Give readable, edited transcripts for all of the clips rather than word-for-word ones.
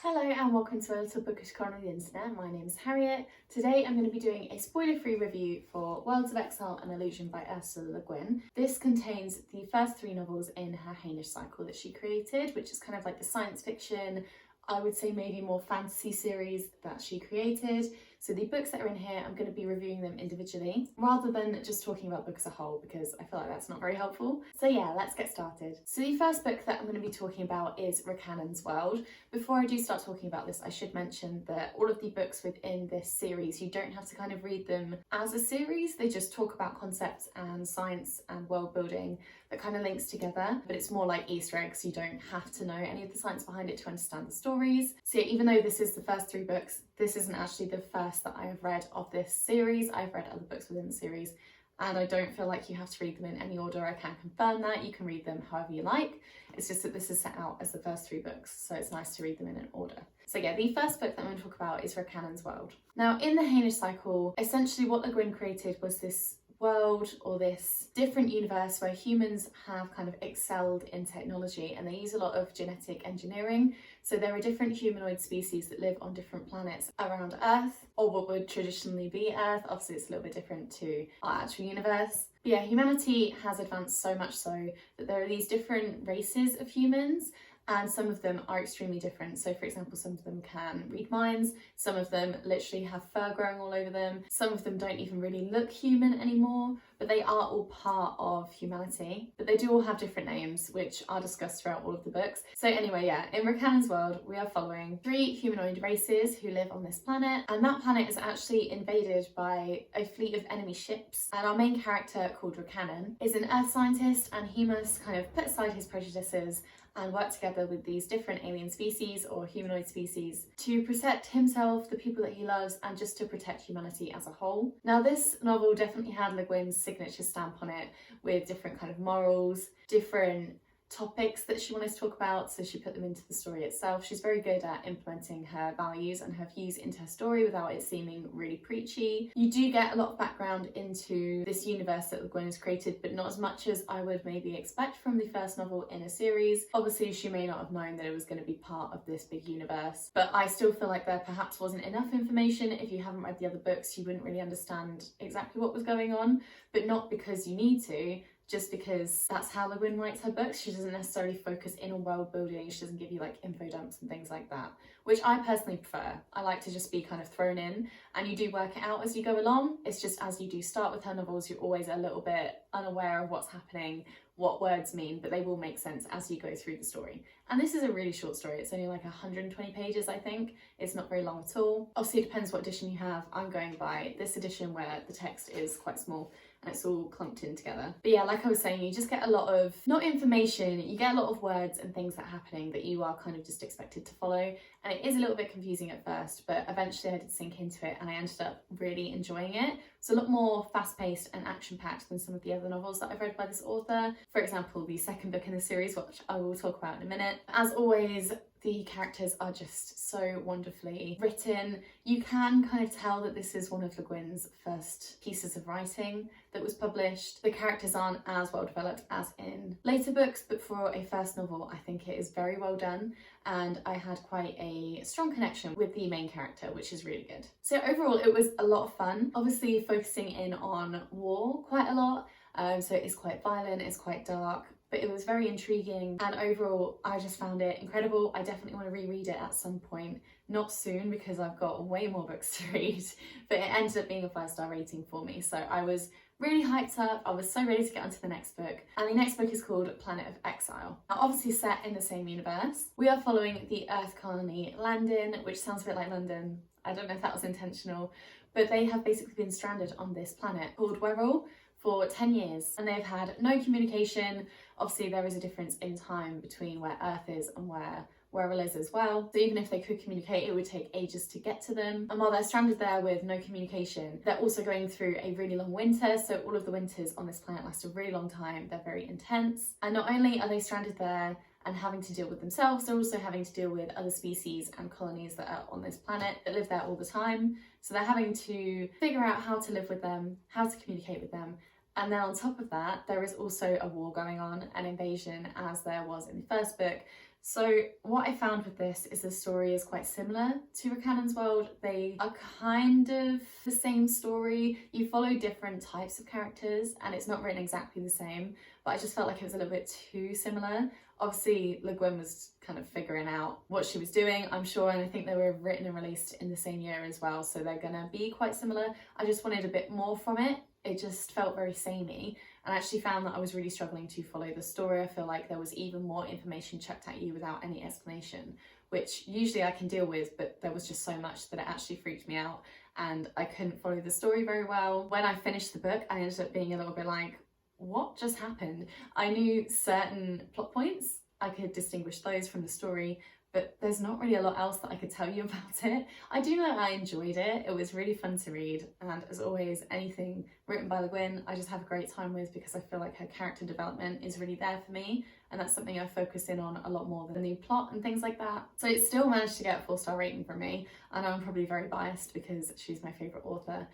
Hello and welcome to a little bookish corner of the internet. My name is Harriet. Today I'm going to be doing a spoiler-free review for Worlds of Exile and Illusion by Ursula Le Guin. This contains the first three novels in her Hainish cycle that she created, which is kind of like the science fiction, I would say maybe more fantasy series that she created. So the books that are in here, I'm going to be reviewing them individually rather than just talking about the book as a whole, because I feel like that's not very helpful. So yeah, let's get started. So the first book that I'm going to be talking about is Rocannon's World. Before I do start talking about this, I should mention that all of the books within this series, you don't have to kind of read them as a series. They just talk about concepts and science and world building that kind of links together, but it's more like Easter eggs. You don't have to know any of the science behind it to understand the stories. So yeah, even though this is the first three books, this isn't actually the first that I have read of this series. I've read other books within the series and I don't feel like you have to read them in any order. I can confirm that. You can read them however you like. It's just that this is set out as the first three books, so it's nice to read them in an order. So yeah, the first book that I'm going to talk about is Rocannon's World. Now, in the Hainish cycle, essentially what Le Guin created was this world, or this different universe where humans have kind of excelled in technology and they use a lot of genetic engineering. So there are different humanoid species that live on different planets around Earth, or what would traditionally be Earth. Obviously it's a little bit different to our actual universe. But yeah, humanity has advanced so much so that there are these different races of humans, and some of them are extremely different. So for example, some of them can read minds, some of them literally have fur growing all over them, some of them don't even really look human anymore, but they are all part of humanity. But they do all have different names, which are discussed throughout all of the books. So anyway, yeah, in Rocannon's World, we are following three humanoid races who live on this planet, and that planet is actually invaded by a fleet of enemy ships. And our main character, called Rocannon, is an earth scientist, and he must kind of put aside his prejudices and work together with these different alien species or humanoid species to protect himself, the people that he loves, and just to protect humanity as a whole. Now, this novel definitely had Le Guin's signature stamp on it, with different kind of morals, different topics that she wanted to talk about, so she put them into the story itself. She's very good at implementing her values and her views into her story without it seeming really preachy. You do get a lot of background into this universe that Le Guin has created, but not as much as I would maybe expect from the first novel in a series. Obviously, she may not have known that it was going to be part of this big universe, but I still feel like there perhaps wasn't enough information. If you haven't read the other books, you wouldn't really understand exactly what was going on, but not because you need to, just because that's how Le Guin writes her books. She doesn't necessarily focus in on world building. She doesn't give you like info dumps and things like that, which I personally prefer. I like to just be kind of thrown in, and you do work it out as you go along. It's just as you do start with her novels, you're always a little bit unaware of what's happening, what words mean, but they will make sense as you go through the story. And this is a really short story. It's only like 120 pages, I think. It's not very long at all. Obviously, it depends what edition you have. I'm going by this edition where the text is quite small and it's all clumped in together. But yeah, like I was saying, you just get a lot of, not information, you get a lot of words and things that are happening that you are kind of just expected to follow. And it is a little bit confusing at first, but eventually I did sink into it and I ended up really enjoying it. It's a lot more fast-paced and action-packed than some of the other novels that I've read by this author. For example, the second book in the series, which I will talk about in a minute. As always, the characters are just so wonderfully written. You can kind of tell that this is one of Le Guin's first pieces of writing that was published. The characters aren't as well developed as in later books, but for a first novel, I think it is very well done. And I had quite a strong connection with the main character, which is really good. So overall, it was a lot of fun. Obviously focusing in on war quite a lot. So it's quite violent, it's quite dark, but it was very intriguing, and overall I just found it incredible. I definitely want to reread it at some point, not soon because I've got way more books to read, but it ended up being a 5-star rating for me, so I was really hyped up. I was so ready to get onto the next book, and the next book is called Planet of Exile. Now, obviously set in the same universe, we are following the Earth colony Landon, which sounds a bit like London. I don't know if that was intentional, but they have basically been stranded on this planet called Wirral for 10 years, and they've had no communication. Obviously there is a difference in time between where Earth is and where Wirral is as well, so even if they could communicate, it would take ages to get to them. And while they're stranded there with no communication, they're also going through a really long winter, so all of the winters on this planet last a really long time. They're very intense, and not only are they stranded there and having to deal with themselves, they're also having to deal with other species and colonies that are on this planet that live there all the time. So they're having to figure out how to live with them, how to communicate with them, And then on top of that, there is also a war going on, an invasion, as there was in the first book. So what I found with this is the story is quite similar to Rocannon's world. They are kind of the same story. You follow different types of characters and it's not written exactly the same, but I just felt like it was a little bit too similar. Obviously, Le Guin was kind of figuring out what she was doing, I'm sure, and I think they were written and released in the same year as well, so they're gonna be quite similar. I just wanted a bit more from it. It just felt very samey, and I actually found that I was really struggling to follow the story. I feel like there was even more information chucked at you without any explanation, which usually I can deal with, but there was just so much that it actually freaked me out and I couldn't follow the story very well. When I finished the book, I ended up being a little bit like, what just happened? I knew certain plot points, I could distinguish those from the story, but there's not really a lot else that I could tell you about it. I do know I enjoyed it. It was really fun to read, and as always, anything written by Le Guin I just have a great time with because I feel like her character development is really there for me, and that's something I focus in on a lot more than the plot and things like that. So it still managed to get a 4-star rating from me. I know I'm probably very biased because she's my favourite author,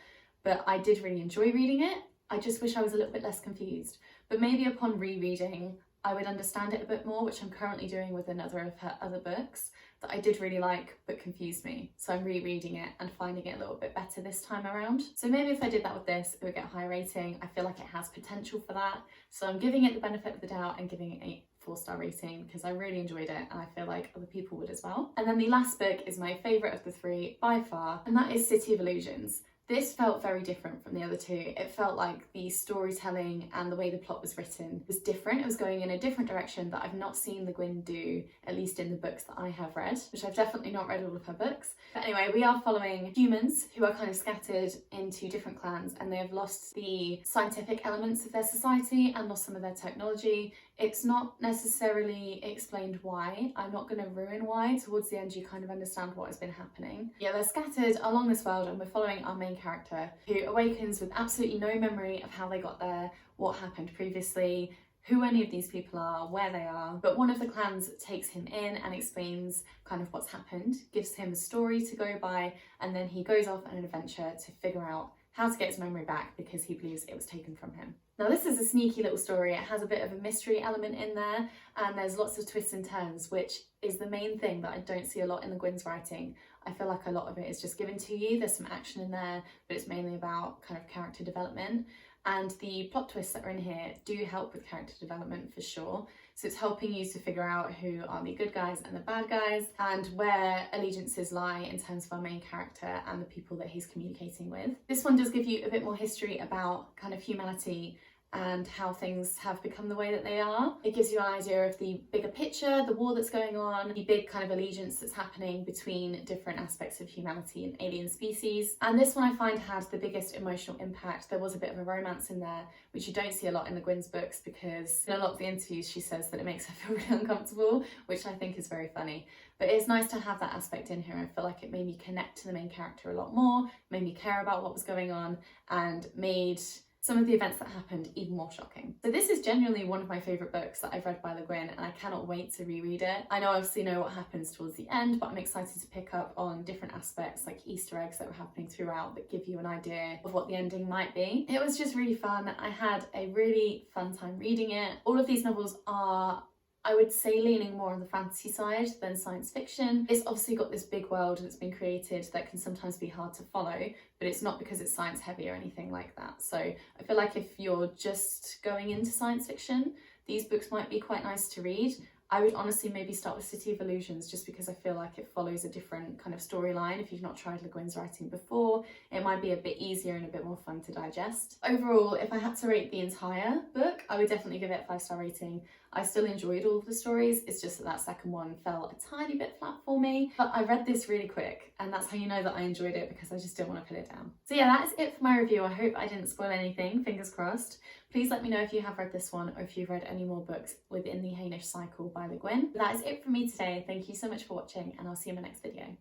but I did really enjoy reading it. I just wish I was a little bit less confused, but maybe upon rereading I would understand it a bit more, which I'm currently doing with another of her other books that I did really like but confused me. So I'm rereading it and finding it a little bit better this time around. So maybe if I did that with this, it would get a higher rating. I feel like it has potential for that. So I'm giving it the benefit of the doubt and giving it a 4-star rating because I really enjoyed it and I feel like other people would as well. And then the last book is my favourite of the three by far, and that is City of Illusions. This felt very different from the other two. It felt like the storytelling and the way the plot was written was different. It was going in a different direction that I've not seen Le Guin do, at least in the books that I have read, which I've definitely not read all of her books. But anyway, we are following humans who are kind of scattered into different clans, and they have lost the scientific elements of their society and lost some of their technology. It's not necessarily explained why. I'm not going to ruin why. Towards the end you kind of understand what has been happening. Yeah, they're scattered along this world and we're following our main character who awakens with absolutely no memory of how they got there, what happened previously, who any of these people are, where they are. But one of the clans takes him in and explains kind of what's happened, gives him a story to go by, and then he goes off on an adventure to figure out how to get his memory back because he believes it was taken from him. Now this is a sneaky little story. It has a bit of a mystery element in there and there's lots of twists and turns, which is the main thing that I don't see a lot in Le Guin's writing. I feel like a lot of it is just given to you. There's some action in there, but it's mainly about kind of character development. And the plot twists that are in here do help with character development for sure. So it's helping you to figure out who are the good guys and the bad guys and where allegiances lie in terms of our main character and the people that he's communicating with. This one does give you a bit more history about kind of humanity and how things have become the way that they are. It gives you an idea of the bigger picture, the war that's going on, the big kind of allegiance that's happening between different aspects of humanity and alien species. And this one I find had the biggest emotional impact. There was a bit of a romance in there, which you don't see a lot in Le Guin's books because in a lot of the interviews she says that it makes her feel really uncomfortable, which I think is very funny. But it's nice to have that aspect in here. I feel like it made me connect to the main character a lot more, made me care about what was going on, and made some of the events that happened even more shocking. So this is genuinely one of my favourite books that I've read by Le Guin and I cannot wait to reread it. I know I obviously know what happens towards the end, but I'm excited to pick up on different aspects like Easter eggs that were happening throughout that give you an idea of what the ending might be. It was just really fun. I had a really fun time reading it. All of these novels are, I would say, leaning more on the fantasy side than science fiction. It's obviously got this big world that's been created that can sometimes be hard to follow, but it's not because it's science heavy or anything like that. So I feel like if you're just going into science fiction, these books might be quite nice to read. I would honestly maybe start with City of Illusions just because I feel like it follows a different kind of storyline. If you've not tried Le Guin's writing before, it might be a bit easier and a bit more fun to digest. Overall, if I had to rate the entire book, I would definitely give it a 5-star rating. I still enjoyed all of the stories, it's just that that second one fell a tiny bit flat for me. But I read this really quick and that's how you know that I enjoyed it because I just didn't want to put it down. So yeah, that is it for my review. I hope I didn't spoil anything, fingers crossed. Please let me know if you have read this one or if you've read any more books within the Hainish cycle by Le Guin. But that is it from me today. Thank you so much for watching and I'll see you in my next video.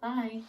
Bye!